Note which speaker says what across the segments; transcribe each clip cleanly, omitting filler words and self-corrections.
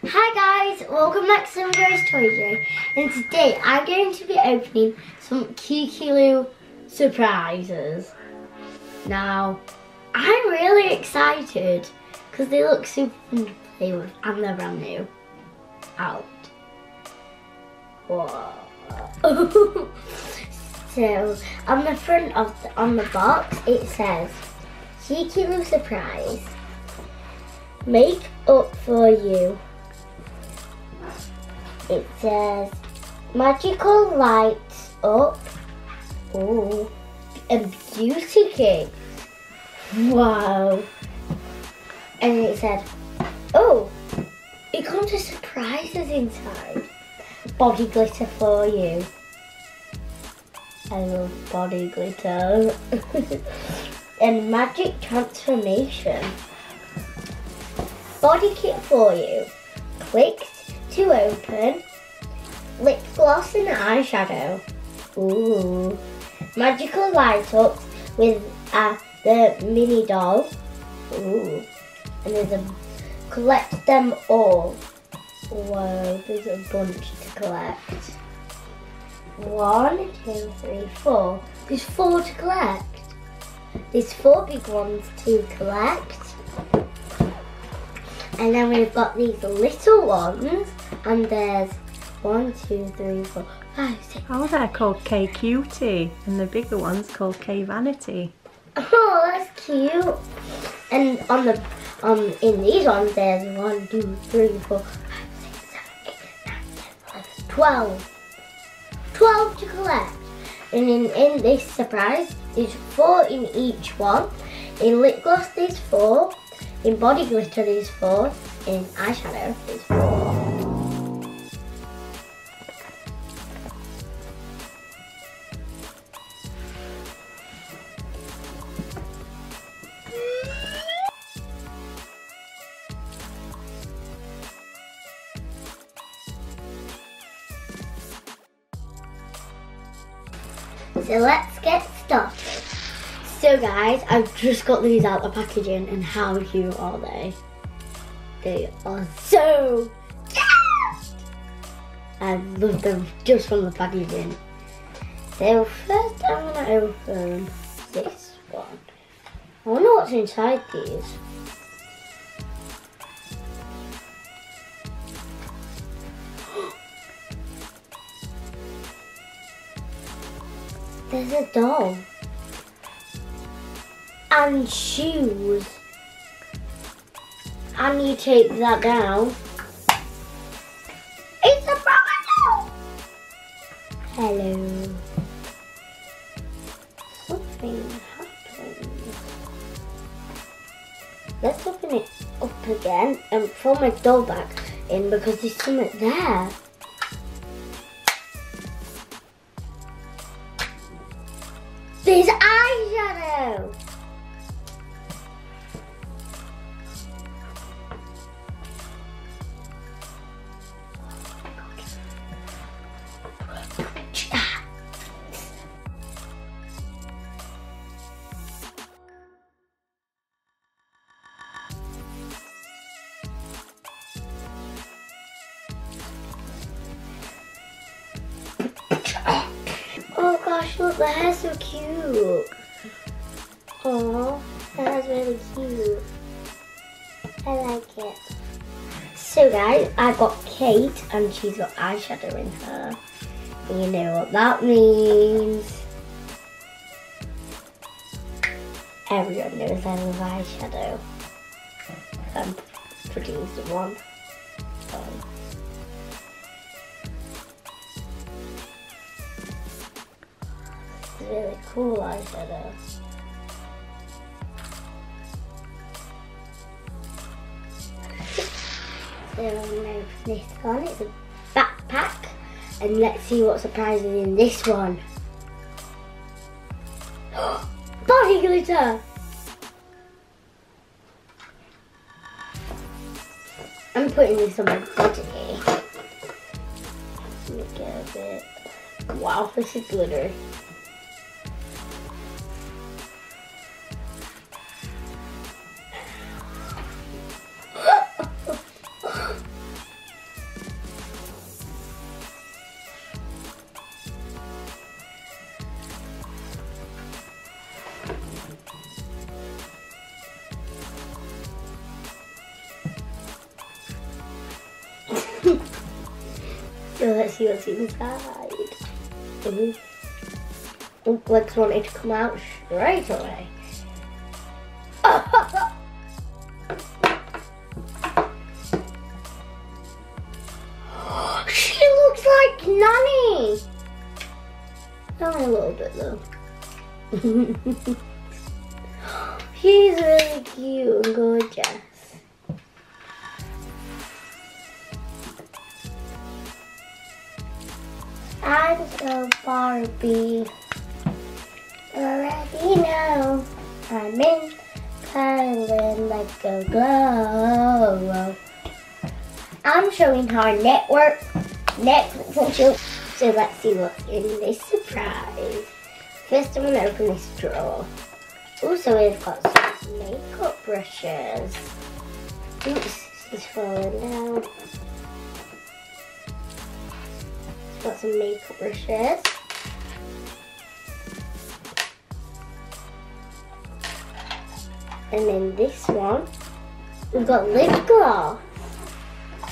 Speaker 1: Hi guys, welcome back to Some Girls Toy Day, and today I'm going to be opening some Kekilou surprises. Now, I'm really excited because they look super fun to play with and they're brand new. Out. Whoa. So, on the front of the box it says Kekilou surprise. Make up for you. It says magical lights up. Oh, a beauty cake. Wow. And it said, oh, it comes with surprises inside. Body glitter for you. I love body glitter. And magic transformation. Body kit for you. Click to open. Lip gloss and eyeshadow. Ooh. Magical light up with the mini doll. Ooh. And there's a collect them all. Whoa, there's a bunch to collect. 1, 2, 3, 4. There's 4 to collect. There's 4 big ones to collect. And then we've got these little ones, and there's 1, 2, 3, 4, 5, 6.
Speaker 2: Oh, they're called Kekilou, and the bigger one's called Vanity.
Speaker 1: Oh, that's cute. And in these ones, there's 1, 2, 3, 4, 5, 6, 7, 8, 9, 10, 11, 12. 12 to collect. And in this surprise, there's 4 in each one. In lip gloss, there's 4. In body glitter, there's 4. In eyeshadow, there's 4. So let's get started. So guys, I've just got these out of the packaging, and how cute are they? They are so cute! I love them just from the packaging. So first I'm going to open this one. I wonder what's inside these. There's a doll. And shoes. And you take that down. It's a proper doll. Hello. Something happened. Let's open it up again and throw my doll back in because there's something there. There's eyeshadow. Oh gosh, look, the hair's so cute. Oh, that hair's really cute. I like it. So guys, I got Kate and she's got eyeshadow in her. You know what that means. Everyone knows I love eyeshadow. I'm producing one. Really cool eyeshadow. So I'm going to open this one. It's a backpack. And let's see what surprises in this one. Body glitter! I'm putting this on my body. Make it a bit. Wow, this is glittery. So let's see what's inside. Ooh. Oh, legs wanted to come out straight away. She looks like Nanny. Only a little bit though. She's really cute and gorgeous. I'm so Barbie. Already know I'm in Thailand like a glow. I'm showing her network, Netflix and chill. So let's see what's in this surprise. First I'm gonna open this drawer. Also we've got some makeup brushes. Oops, she's falling down. Got some makeup brushes. And then this one, we've got lip gloss.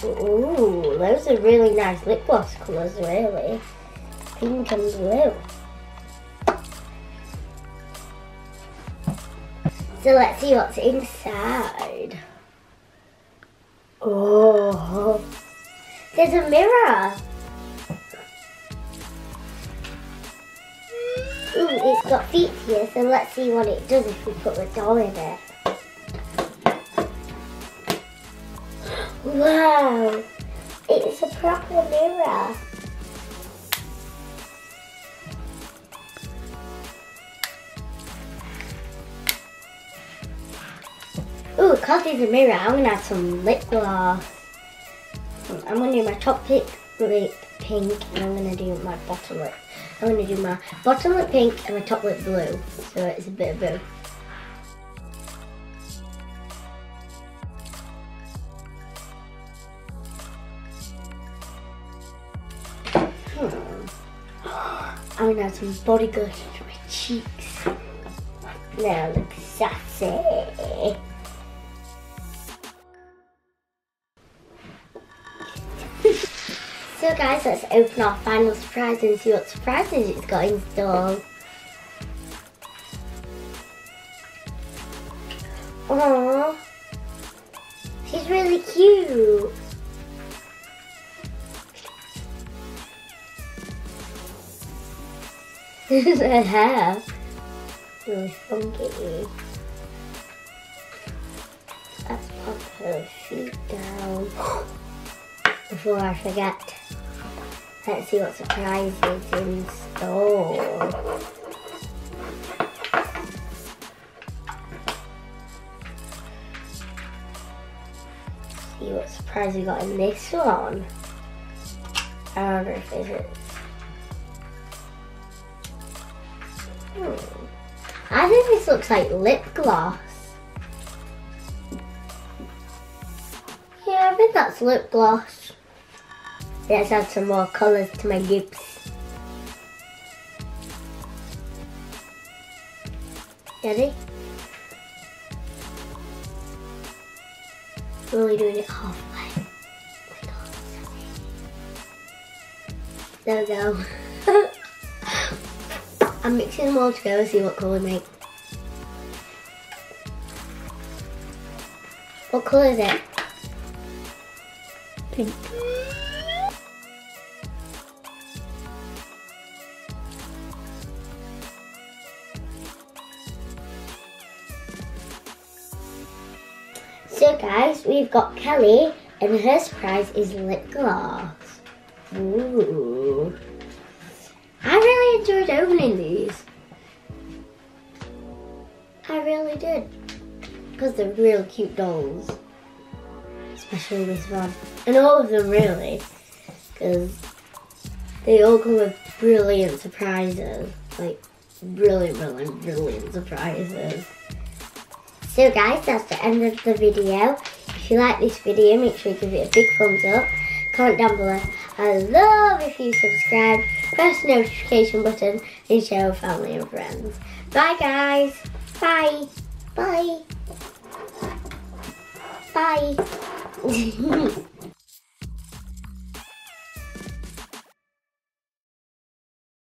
Speaker 1: Ooh, those are really nice lip gloss colours, really. Pink and blue. So let's see what's inside. Oh, there's a mirror. Ooh, it's got feet here, so let's see what it does if we put the doll in it. Wow, it's a proper mirror. Ooh, because there's a mirror, I'm going to add some lip gloss. I'm going to do my top lip pink and I'm going to do my bottom lip. I'm going to do my bottom lip pink and my top lip blue, so it's a bit of both. I'm going to add some body gloss to my cheeks. Now look sassy. So guys, let's open our final surprise and see what surprises it's got in store. Aww, she's really cute. This is her hair. Really funky. Let's pop her feet down. Before I forget, let's see what surprise is in store. See what surprise we got in this one. I don't know if it is. I think this looks like lip gloss. Yeah, I think that's lip gloss. Let's add some more colours to my lips. Ready? We're only doing it halfway. There we go. I'm mixing them all together to see what colour we make. What colour is it?
Speaker 2: Pink.
Speaker 1: So guys, we've got Kelly and her surprise is lip gloss. Ooh. I really enjoyed opening these. I really did. Because they're real cute dolls. Especially this one. And all of them really. Because they all come with brilliant surprises. Like brilliant surprises. So guys, that's the end of the video. If you like this video, make sure you give it a big thumbs up. Comment down below. I love if you subscribe, press the notification button and share with family and friends. Bye guys. Bye. Bye. Bye.